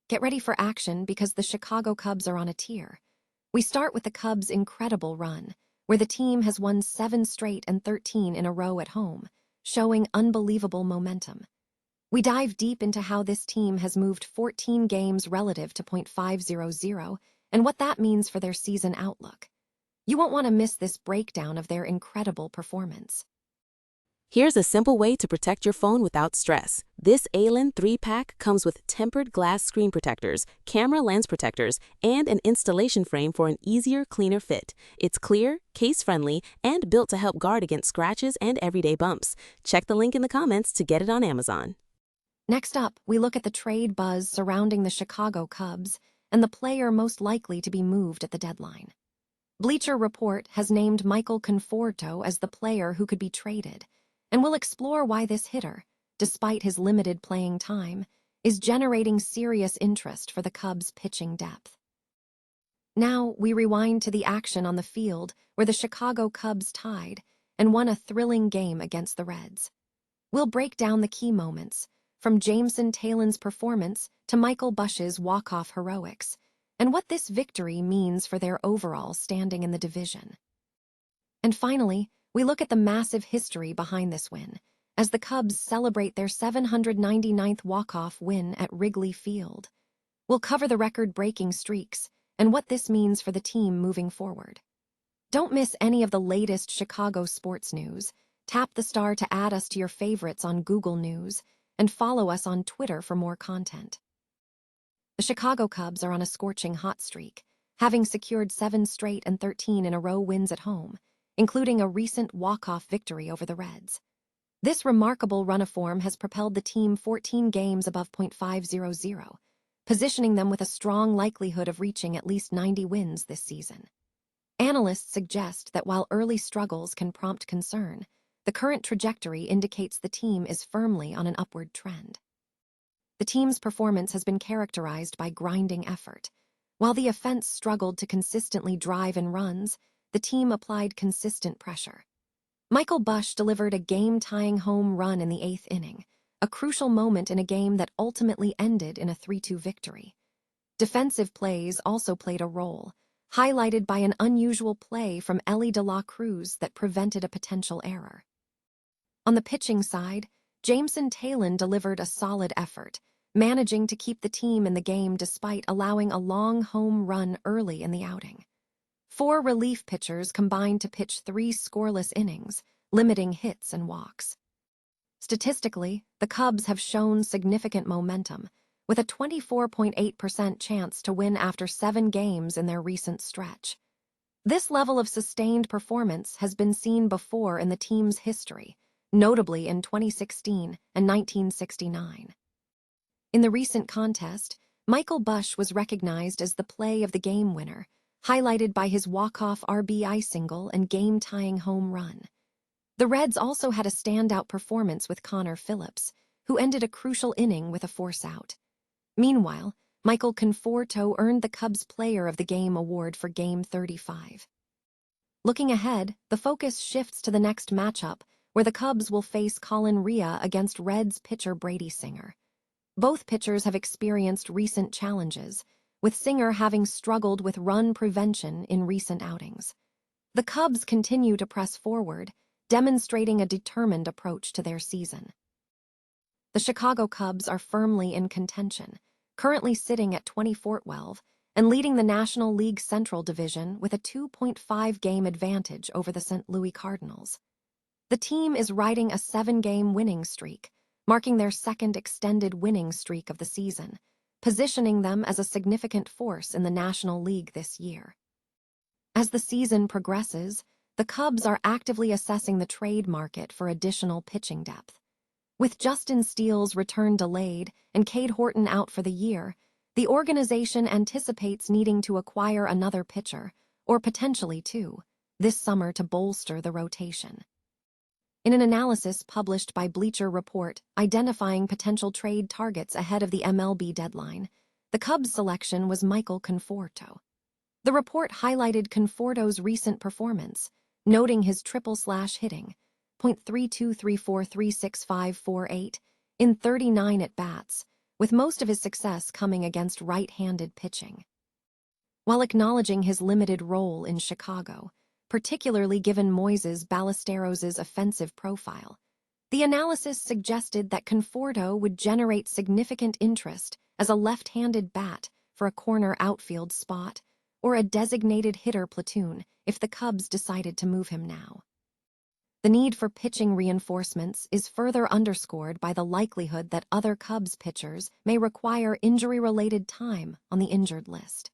Get ready for action because the Chicago Cubs are on a tear. We start with the Cubs' incredible run, where the team has won 7 straight and 13 in a row at home, showing unbelievable momentum. We dive deep into how this team has moved 14 games relative to .500 and what that means for their season outlook. You won't want to miss this breakdown of their incredible performance. Here's a simple way to protect your phone without stress. This Allen 3-pack comes with tempered glass screen protectors, camera lens protectors, and an installation frame for an easier, cleaner fit. It's clear, case-friendly, and built to help guard against scratches and everyday bumps. Check the link in the comments to get it on Amazon. Next up, we look at the trade buzz surrounding the Chicago Cubs and the player most likely to be moved at the deadline. Bleacher Report has named Michael Conforto as the player who could be traded, and we'll explore why this hitter, despite his limited playing time, is generating serious interest for the Cubs' pitching depth. Now, we rewind to the action on the field where the Chicago Cubs tied and won a thrilling game against the Reds. We'll break down the key moments, from Jameson Taillon's performance to Michael Busch's walk-off heroics, and what this victory means for their overall standing in the division. And finally, we look at the massive history behind this win, as the Cubs celebrate their 799th walk-off win at Wrigley Field. We'll cover the record-breaking streaks and what this means for the team moving forward. Don't miss any of the latest Chicago sports news. Tap the star to add us to your favorites on Google News, and follow us on Twitter for more content. The Chicago Cubs are on a scorching hot streak, having secured 7 straight and 13 in a row wins at home, including a recent walk-off victory over the Reds. This remarkable run of form has propelled the team 14 games above .500, positioning them with a strong likelihood of reaching at least 90 wins this season. Analysts suggest that while early struggles can prompt concern, the current trajectory indicates the team is firmly on an upward trend. The team's performance has been characterized by grinding effort. While the offense struggled to consistently drive in runs, the team applied consistent pressure. Michael Busch delivered a game-tying home run in the 8th inning, a crucial moment in a game that ultimately ended in a 3-2 victory. Defensive plays also played a role, highlighted by an unusual play from Elly De La Cruz that prevented a potential error. On the pitching side, Jameson Taillon delivered a solid effort, managing to keep the team in the game despite allowing a long home run early in the outing. 4 relief pitchers combined to pitch 3 scoreless innings, limiting hits and walks. Statistically, the Cubs have shown significant momentum, with a 24.8% chance to win after 7 games in their recent stretch. This level of sustained performance has been seen before in the team's history, notably in 2016 and 1969. In the recent contest, Michael Busch was recognized as the play of the game winner, highlighted by his walk-off RBI single and game-tying home run. The Reds also had a standout performance with Connor Phillips, who ended a crucial inning with a force out. Meanwhile, Michael Conforto earned the Cubs Player of the Game award for Game 35. Looking ahead, the focus shifts to the next matchup, where the Cubs will face Colin Rea against Reds pitcher Brady Singer. Both pitchers have experienced recent challenges, with Singer having struggled with run prevention in recent outings. The Cubs continue to press forward, demonstrating a determined approach to their season. The Chicago Cubs are firmly in contention, currently sitting at 20-12 and leading the National League Central Division with a 2.5-game advantage over the St. Louis Cardinals. The team is riding a 7-game winning streak, marking their second extended winning streak of the season, positioning them as a significant force in the National League this year. As the season progresses, the Cubs are actively assessing the trade market for additional pitching depth. With Justin Steele's return delayed and Cade Horton out for the year, the organization anticipates needing to acquire another pitcher, or potentially 2, this summer to bolster the rotation. In an analysis published by Bleacher Report identifying potential trade targets ahead of the MLB deadline, the Cubs' selection was Michael Conforto. The report highlighted Conforto's recent performance, noting his triple-slash hitting, .323436548, in 39 at-bats, with most of his success coming against right-handed pitching. While acknowledging his limited role in Chicago, particularly given Moises Ballesteros' offensive profile, the analysis suggested that Conforto would generate significant interest as a left-handed bat for a corner outfield spot or a designated hitter platoon if the Cubs decided to move him now. The need for pitching reinforcements is further underscored by the likelihood that other Cubs pitchers may require injury-related time on the injured list.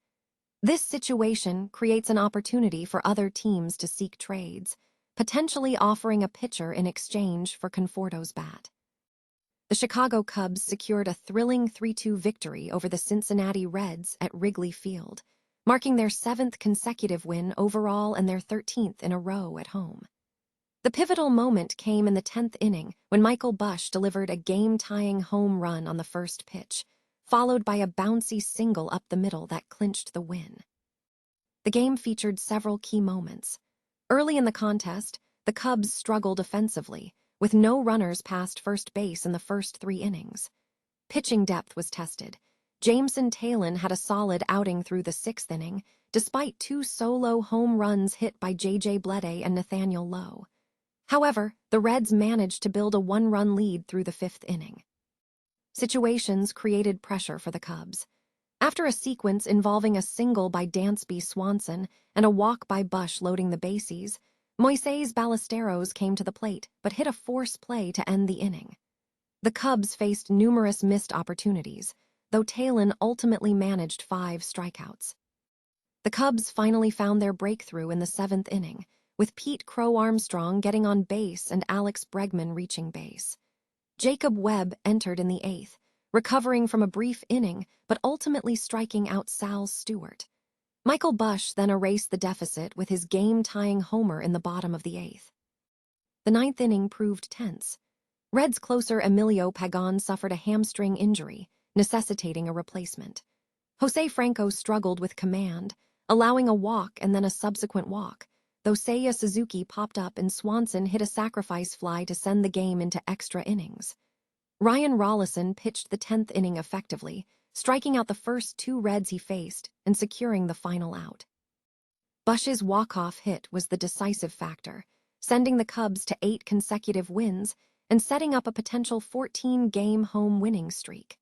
This situation creates an opportunity for other teams to seek trades, potentially offering a pitcher in exchange for Conforto's bat. The Chicago Cubs secured a thrilling 3-2 victory over the Cincinnati Reds at Wrigley Field, marking their 7th consecutive win overall and their 13th in a row at home. The pivotal moment came in the 10th inning when Michael Busch delivered a game-tying home run on the first pitch, followed by a bouncy single up the middle that clinched the win. The game featured several key moments. Early in the contest, the Cubs struggled offensively, with no runners past first base in the first 3 innings. Pitching depth was tested. Jameson Taillon had a solid outing through the 6th inning, despite 2 solo home runs hit by J.J. Bleday and Nathaniel Lowe. However, the Reds managed to build a 1-run lead through the 5th inning. Situations created pressure for the Cubs. After a sequence involving a single by Dansby Swanson and a walk by Busch loading the bases, Moises Ballesteros came to the plate but hit a force play to end the inning. The Cubs faced numerous missed opportunities, though Taillon ultimately managed 5 strikeouts. The Cubs finally found their breakthrough in the 7th inning, with Pete Crow Armstrong getting on base and Alex Bregman reaching base. Jacob Webb entered in the 8th, recovering from a brief inning but ultimately striking out Sal Stewart. Michael Busch then erased the deficit with his game-tying homer in the bottom of the 8th. The 9th inning proved tense. Reds closer Emilio Pagan suffered a hamstring injury, necessitating a replacement. Jose Franco struggled with command, allowing a walk and then a subsequent walk, though Seiya Suzuki popped up and Swanson hit a sacrifice fly to send the game into extra innings. Ryan Rollison pitched the 10th inning effectively, striking out the first 2 Reds he faced and securing the final out. Busch's walk-off hit was the decisive factor, sending the Cubs to 8 consecutive wins and setting up a potential 14-game home winning streak.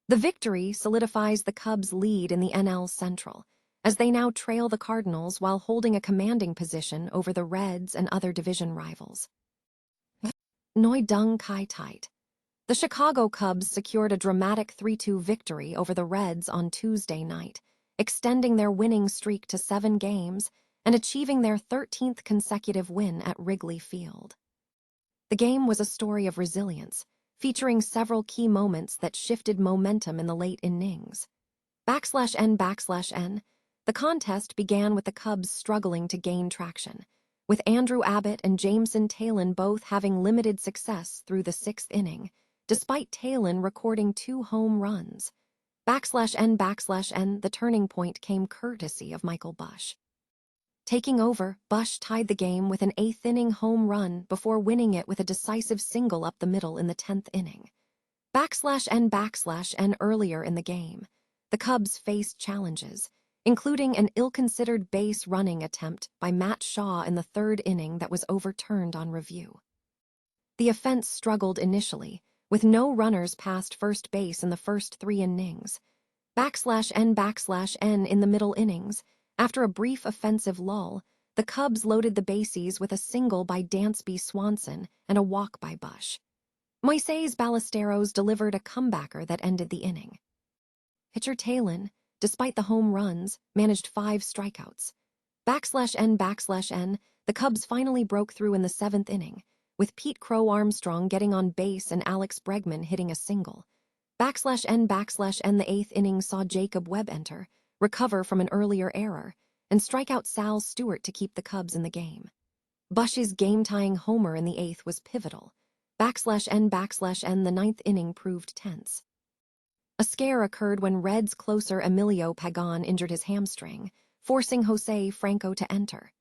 The victory solidifies the Cubs' lead in the NL Central, as they now trail the Cardinals while holding a commanding position over the Reds and other division rivals. Noi Dung Kai Tight. The Chicago Cubs secured a dramatic 3-2 victory over the Reds on Tuesday night, extending their winning streak to 7 games and achieving their 13th consecutive win at Wrigley Field. The game was a story of resilience, featuring several key moments that shifted momentum in the late innings. /N/N, the contest began with the Cubs struggling to gain traction, with Andrew Abbott and Jameson Taillon both having limited success through the 6th inning, despite Taillon recording 2 home runs. /N/N, the turning point came courtesy of Michael Busch. Taking over, Busch tied the game with an 8th inning home run before winning it with a decisive single up the middle in the 10th inning. /N/N earlier in the game, the Cubs faced challenges, including an ill-considered base running attempt by Matt Shaw in the 3rd inning that was overturned on review. The offense struggled initially, with no runners past first base in the first 3 innings. /N/N in the middle innings, after a brief offensive lull, the Cubs loaded the bases with a single by Dansby Swanson and a walk by Busch. Moises Ballesteros delivered a comebacker that ended the inning. Pitcher Taillon, despite the home runs, managed 5 strikeouts. /N/N, the Cubs finally broke through in the 7th inning, with Pete Crow Armstrong getting on base and Alex Bregman hitting a single. /N/N, the 8th inning saw Jacob Webb enter, recover from an earlier error, and strike out Sal Stewart to keep the Cubs in the game. Busch's game-tying homer in the 8th was pivotal. /N/N, the 9th inning proved tense. A scare occurred when Reds closer Emilio Pagan injured his hamstring, forcing Jose Franco to enter.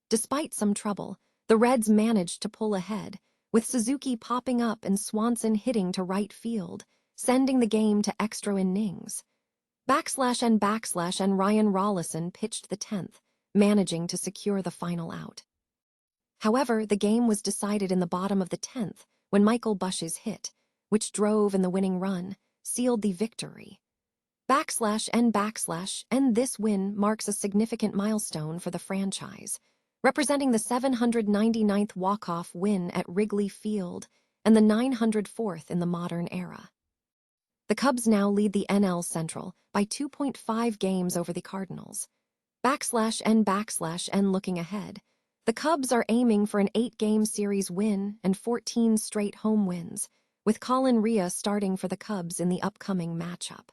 Despite some trouble, the Reds managed to pull ahead, with Suzuki popping up and Swanson hitting to right field, sending the game to extra innings. /and Ryan Rollison pitched the 10th, managing to secure the final out. However, the game was decided in the bottom of the 10th when Michael Busch's hit, which drove in the winning run, sealed the victory. And this win marks a significant milestone for the franchise, representing the 799th walk-off win at Wrigley Field and the 904th in the modern era. The Cubs now lead the NL Central by 2.5 games over the Cardinals. And looking ahead, the Cubs are aiming for an 8-game series win and 14 straight home wins, with Colin Rea starting for the Cubs in the upcoming matchup.